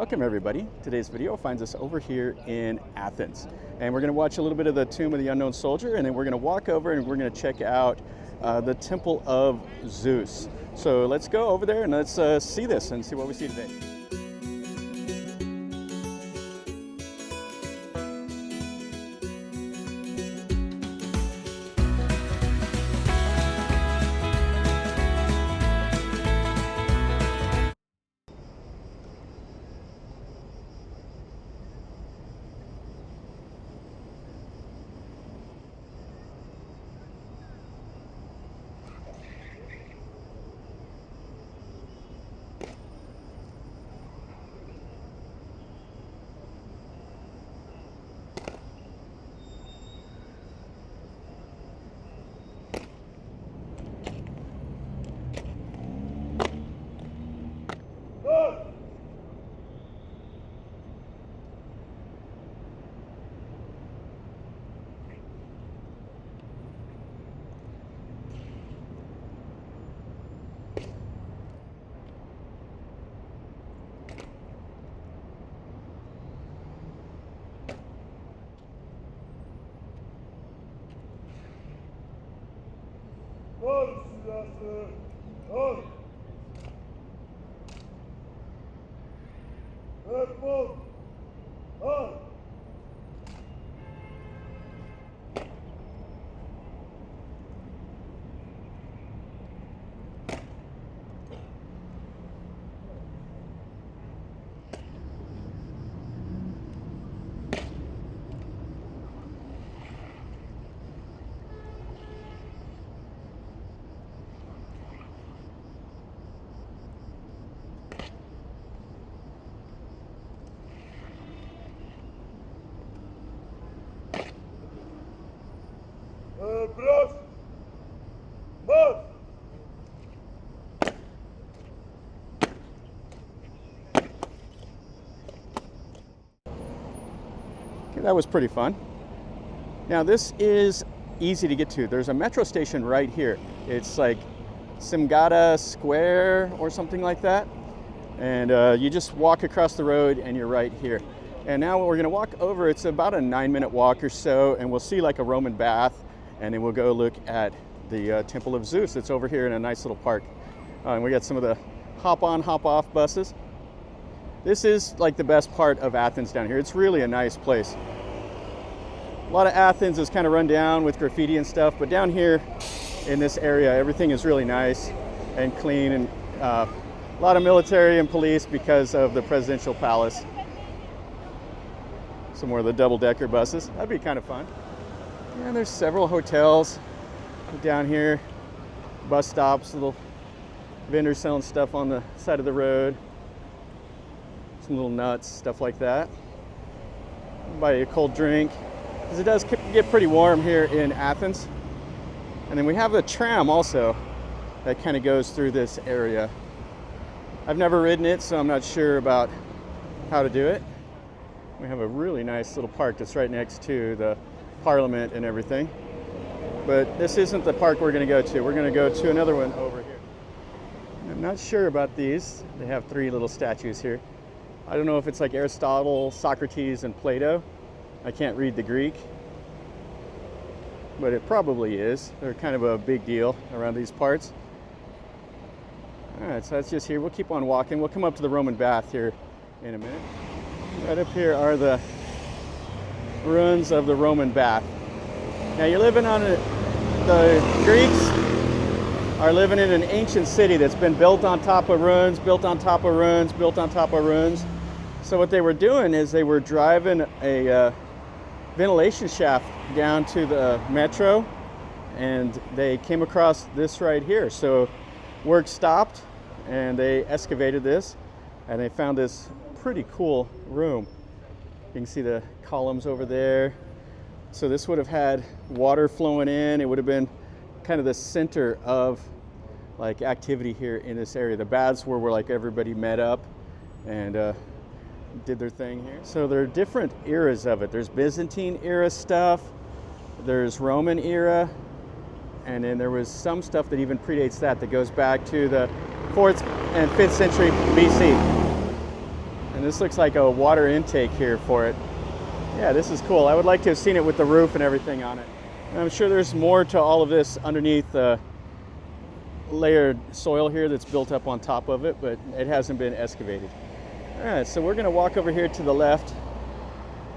Welcome everybody. Today's video finds us over here in Athens. And we're going to watch a little bit of the Tomb of the Unknown Soldier, and then we're going to walk over and we're going to check out the Temple of Zeus. So let's go over there and let's see this and see what we see today. Okay, that was pretty fun. Now this is easy to get to. There's a metro station right here. It's like Simgata Square or something like that. And you just walk across the road and you're right here. And now we're gonna walk over, it's about a 9-minute walk or so, and we'll see like a Roman bath, and then we'll go look at the Temple of Zeus. It's over here in a nice little park. And we got some of the hop on, hop off buses. This is like the best part of Athens down here. It's really a nice place. A lot of Athens is kind of run down with graffiti and stuff, but down here in this area, everything is really nice and clean, and a lot of military and police because of the presidential palace. Some more of the double-decker buses. That'd be kind of fun. And there's several hotels down here, bus stops, little vendors selling stuff on the side of the road. Some little nuts, stuff like that. Buy a cold drink, because it does get pretty warm here in Athens. And then we have a tram also that kind of goes through this area. I've never ridden it, so I'm not sure about how to do it. We have a really nice little park that's right next to the Parliament and everything. But this isn't the park we're going to go to. We're going to go to another one over here. I'm not sure about these. They have 3 little statues here. I don't know if it's like Aristotle, Socrates, and Plato. I can't read the Greek, but it probably is. They're kind of a big deal around these parts. All right, so that's just here. We'll keep on walking. We'll come up to the Roman bath here in a minute. Right up here are the ruins of the Roman bath. Now you're living on the Greeks are living in an ancient city that's been built on top of ruins, built on top of ruins, built on top of ruins. So what they were doing is they were driving a ventilation shaft down to the metro, and they came across this right here. So work stopped and they excavated this, and they found this pretty cool room. You can see the columns over there. So this would have had water flowing in. It would have been kind of the center of like activity here in this area. The baths were where like everybody met up and did their thing here. So there are different eras of it. There's Byzantine era stuff, there's Roman era, and then there was some stuff that even predates that, that goes back to the 4th and 5th century BC. And this looks like a water intake here for it. Yeah, this is cool. I would like to have seen it with the roof and everything on it. And I'm sure there's more to all of this underneath the layered soil here that's built up on top of it, but it hasn't been excavated. All right, so we're gonna walk over here to the left,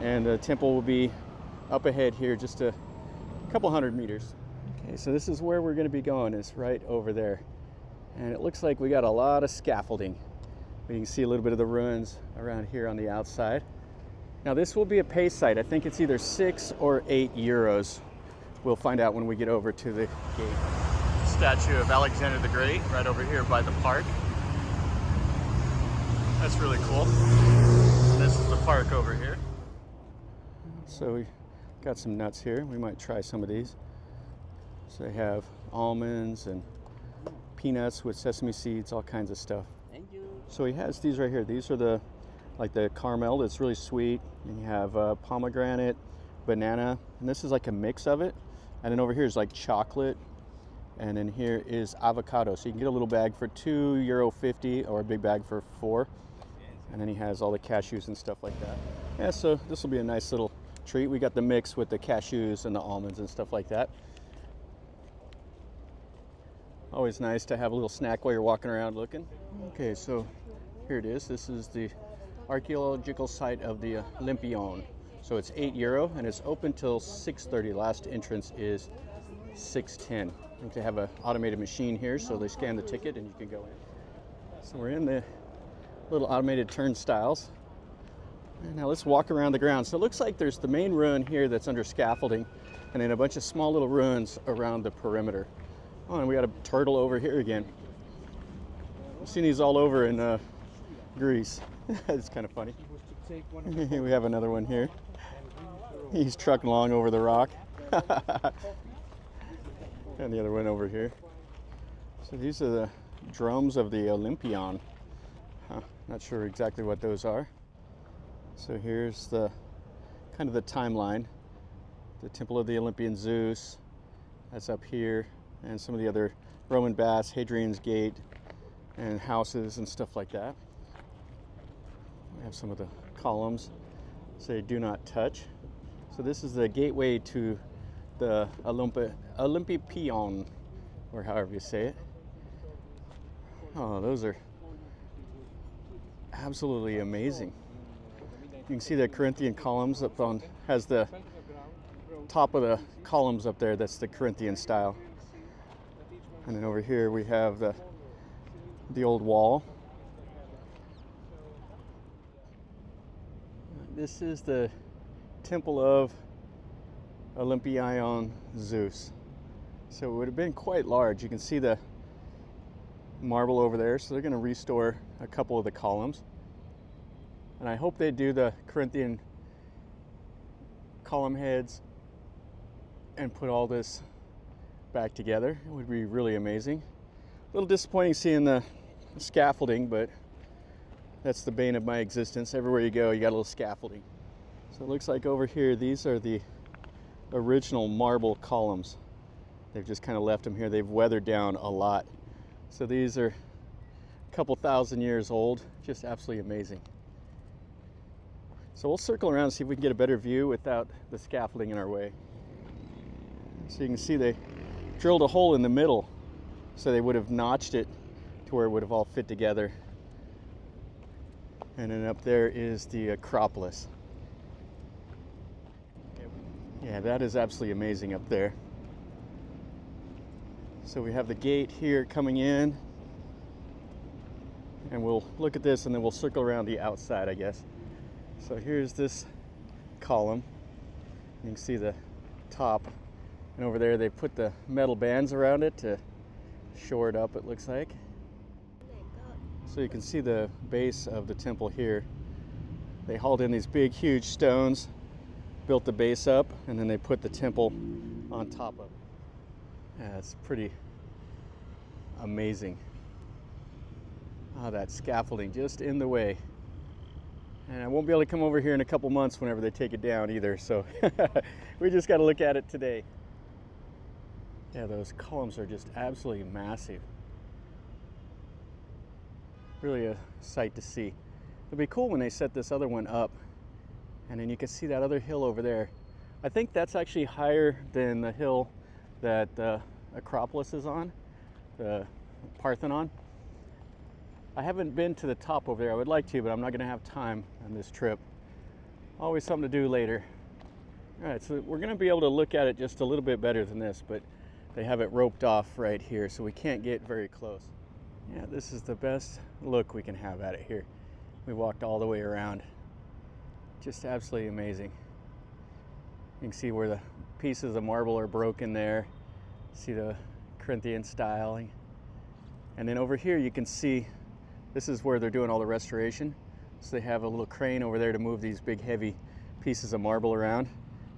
and the temple will be up ahead here, just a couple hundred meters. Okay, so this is where we're gonna be going, is right over there. And it looks like we got a lot of scaffolding. We can see a little bit of the ruins around here on the outside. Now this will be a pay site. I think it's either 6 or 8 euros. We'll find out when we get over to the gate. Statue of Alexander the Great right over here by the park. That's really cool. And this is the park over here. So we got some nuts here. We might try some of these. So they have almonds and peanuts with sesame seeds, all kinds of stuff. Thank you. So he has these right here. These are the caramel that's really sweet. And you have pomegranate, banana, and this is like a mix of it. And then over here is like chocolate. And then here is avocado. So you can get a little bag for €2.50 or a big bag for $4. And then he has all the cashews and stuff like that. Yeah, so this will be a nice little treat. We got the mix with the cashews and the almonds and stuff like that. Always nice to have a little snack while you're walking around looking. Okay, so here it is. This is the archaeological site of the Olympieion. So it's €8 and it's open till 6:30. Last entrance is 6:10. I think they have an automated machine here, so they scan the ticket and you can go in. So we're in the little automated turnstiles. And now let's walk around the ground. So it looks like there's the main ruin here that's under scaffolding, and then a bunch of small little ruins around the perimeter. Oh, and we got a turtle over here again. I've seen these all over in Greece. It's kind of funny. We have another one here. He's trucking along over the rock. And the other one over here. So these are the drums of the Olympieion. Not sure exactly what those are. So here's the kind of the timeline. The Temple of the Olympian Zeus, that's up here, and some of the other Roman baths, Hadrian's Gate, and houses and stuff like that. We have some of the columns say "do not touch." So this is the gateway to the Olympieion, or however you say it. Oh, those are absolutely amazing. You can see the Corinthian columns up on, has the top of the columns up there, that's the Corinthian style. And then over here we have the old wall. This is the Temple of Olympieion Zeus. So it would have been quite large. You can see the marble over there, so they're going to restore a couple of the columns. And I hope they do the Corinthian column heads and put all this back together. It would be really amazing. A little disappointing seeing the scaffolding, but that's the bane of my existence. Everywhere you go, you got a little scaffolding. So it looks like over here, these are the original marble columns. They've just kind of left them here. They've weathered down a lot. So these are a couple thousand years old. Just absolutely amazing. So we'll circle around and see if we can get a better view without the scaffolding in our way. So you can see they drilled a hole in the middle, so they would have notched it to where it would have all fit together. And then up there is the Acropolis. Yeah, that is absolutely amazing up there. So we have the gate here coming in, and we'll look at this and then we'll circle around the outside, I guess. So here's this column. You can see the top, and over there they put the metal bands around it to shore it up, it looks like. So you can see the base of the temple here. They hauled in these big huge stones, built the base up, and then they put the temple on top of it. Yeah, it's pretty amazing. Oh, that scaffolding just in the way. And I won't be able to come over here in a couple months whenever they take it down either, so we just got to look at it today. Yeah, those columns are just absolutely massive. Really a sight to see. It'll be cool when they set this other one up, and then you can see that other hill over there. I think that's actually higher than the hill that the Acropolis is on, the Parthenon. I haven't been to the top over there. I would like to, but I'm not going to have time on this trip. Always something to do later. All right, so we're going to be able to look at it just a little bit better than this, but they have it roped off right here, so we can't get very close. Yeah, this is the best look we can have at it here. We walked all the way around. Just absolutely amazing. You can see where the pieces of marble are broken there. See the Corinthian styling. And then over here you can see this is where they're doing all the restoration. So they have a little crane over there to move these big heavy pieces of marble around.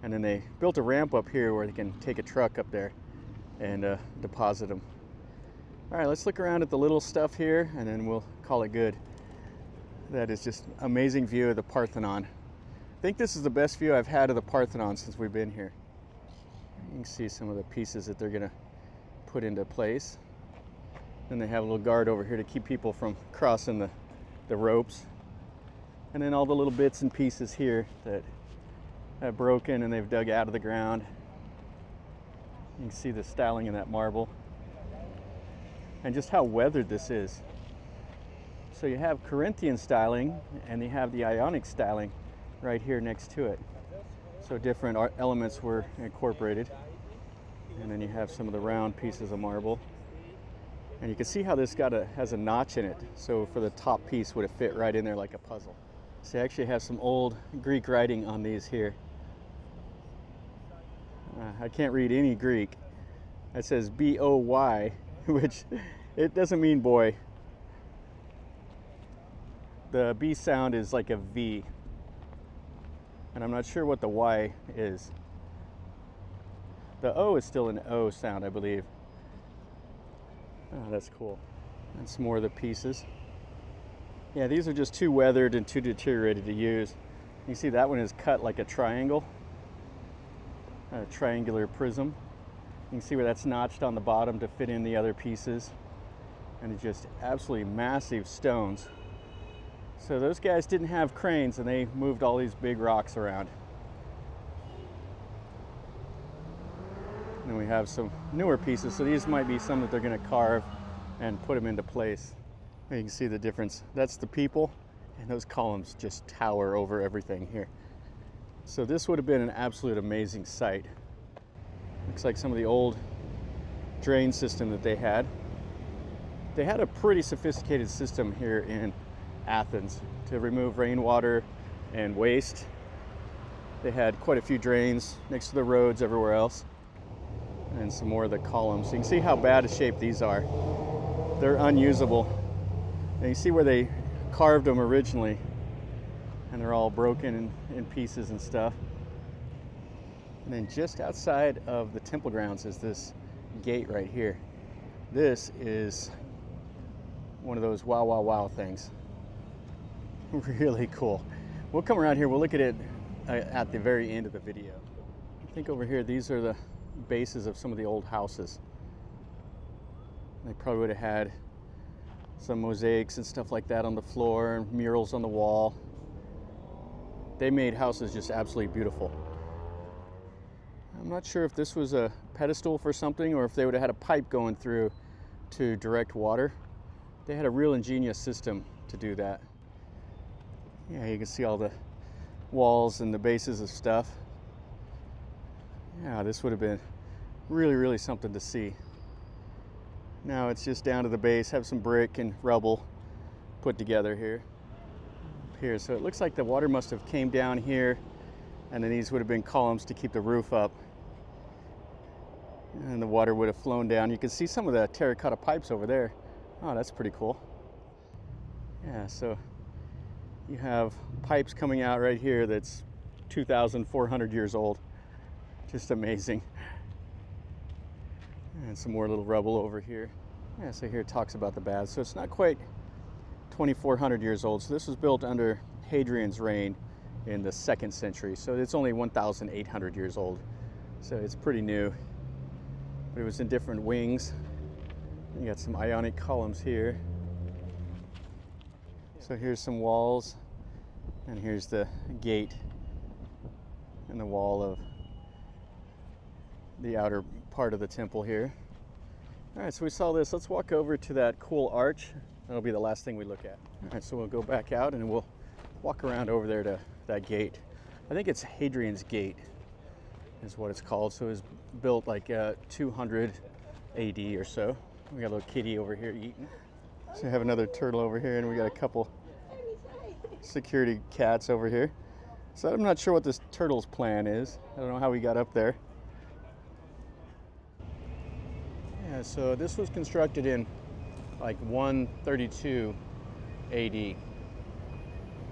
And then they built a ramp up here where they can take a truck up there and deposit them. All right, let's look around at the little stuff here and then we'll call it good. That is just amazing view of the Parthenon. I think this is the best view I've had of the Parthenon since we've been here. You can see some of the pieces that they're gonna put into place. Then they have a little guard over here to keep people from crossing the ropes. And then all the little bits and pieces here that have broken and they've dug out of the ground. You can see the styling in that marble. And just how weathered this is. So you have Corinthian styling and you have the Ionic styling right here next to it. So different elements were incorporated. And then you have some of the round pieces of marble. And you can see how this has a notch in it. So for the top piece would have fit right in there like a puzzle. So you actually have some old Greek writing on these here. I can't read any Greek. It says B-O-Y, which it doesn't mean boy. The B sound is like a V. And I'm not sure what the Y is. The O is still an O sound, I believe. Oh, that's cool. And some more of the pieces. Yeah, these are just too weathered and too deteriorated to use. You see that one is cut like a triangle, a triangular prism. You can see where that's notched on the bottom to fit in the other pieces. And it's just absolutely massive stones. So those guys didn't have cranes and they moved all these big rocks around. And we have some newer pieces, so these might be some that they're going to carve and put them into place. You can see the difference. That's the people, and those columns just tower over everything here. So this would have been an absolute amazing sight. Looks like some of the old drain system that they had. They had a pretty sophisticated system here in Athens to remove rainwater and waste. They had quite a few drains next to the roads everywhere else. And some more of the columns. So you can see how bad a shape these are. They're unusable. And you see where they carved them originally. And they're all broken in pieces and stuff. And then just outside of the temple grounds is this gate right here. This is one of those wow, wow, wow things. Really cool. We'll come around here, we'll look at it at the very end of the video. I think over here, these are the bases of some of the old houses. They probably would have had some mosaics and stuff like that on the floor, and murals on the wall. They made houses just absolutely beautiful. I'm not sure if this was a pedestal for something or if they would have had a pipe going through to direct water. They had a real ingenious system to do that. Yeah, you can see all the walls and the bases of stuff. Yeah, this would have been really, really something to see. Now it's just down to the base, have some brick and rubble put together here. Here, so it looks like the water must have came down here, and then these would have been columns to keep the roof up. And the water would have flown down. You can see some of the terracotta pipes over there. Oh, that's pretty cool. Yeah, so you have pipes coming out right here that's 2,400 years old. Just amazing. And some more little rubble over here. Yeah, so here it talks about the baths. So it's not quite 2,400 years old. So this was built under Hadrian's reign in the 2nd century. So it's only 1,800 years old. So it's pretty new. But it was in different wings. You got some Ionic columns here. So here's some walls, and here's the gate and the wall of the outer part of the temple here. All right, so we saw this. Let's walk over to that cool arch. That'll be the last thing we look at. All right, so we'll go back out and we'll walk around over there to that gate. I think it's Hadrian's Gate is what it's called. So it was built like 200 AD or so. We got a little kitty over here eating. So we have another turtle over here, and we got a couple security cats over here. So I'm not sure what this turtle's plan is. I don't know how we got up there. Yeah, so this was constructed in like 132 AD.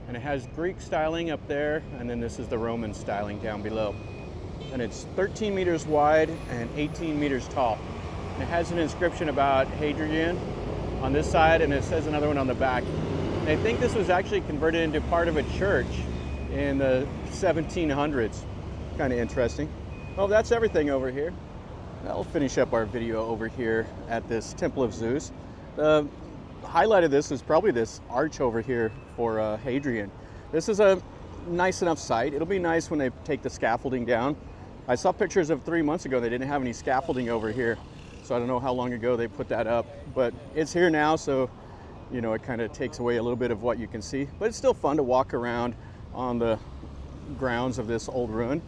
And it has Greek styling up there, and then this is the Roman styling down below. And it's 13 meters wide and 18 meters tall. And it has an inscription about Hadrian on this side, and it says another one on the back. And I think this was actually converted into part of a church in the 1700s. Kind of interesting. Well, that's everything over here. I'll finish up our video over here at this Temple of Zeus. The highlight of this is probably this arch over here for Hadrian. This is a nice enough site. It'll be nice when they take the scaffolding down. I saw pictures of 3 months ago. They didn't have any scaffolding over here. So I don't know how long ago they put that up, but it's here now. So, you know, it kind of takes away a little bit of what you can see, but it's still fun to walk around on the grounds of this old ruin.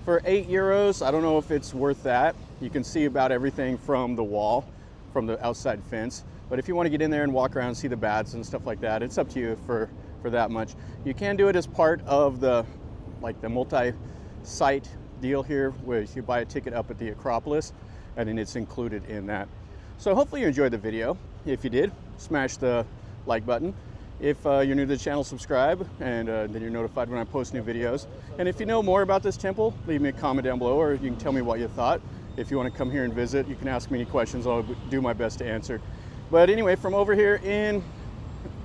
For €8, I don't know if it's worth that. You can see about everything from the wall, from the outside fence. But if you want to get in there and walk around and see the baths and stuff like that, it's up to you for that much. You can do it as part of the multi-site deal here, where you buy a ticket up at the Acropolis, and then it's included in that. So hopefully you enjoyed the video. If you did, smash the like button. If you're new to the channel, subscribe, and then you're notified when I post new videos. And if you know more about this temple, leave me a comment down below, or you can tell me what you thought. If you want to come here and visit, you can ask me any questions. I'll do my best to answer. But anyway, from over here in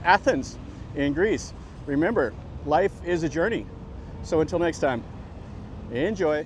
Athens, in Greece, remember, life is a journey. So until next time, enjoy.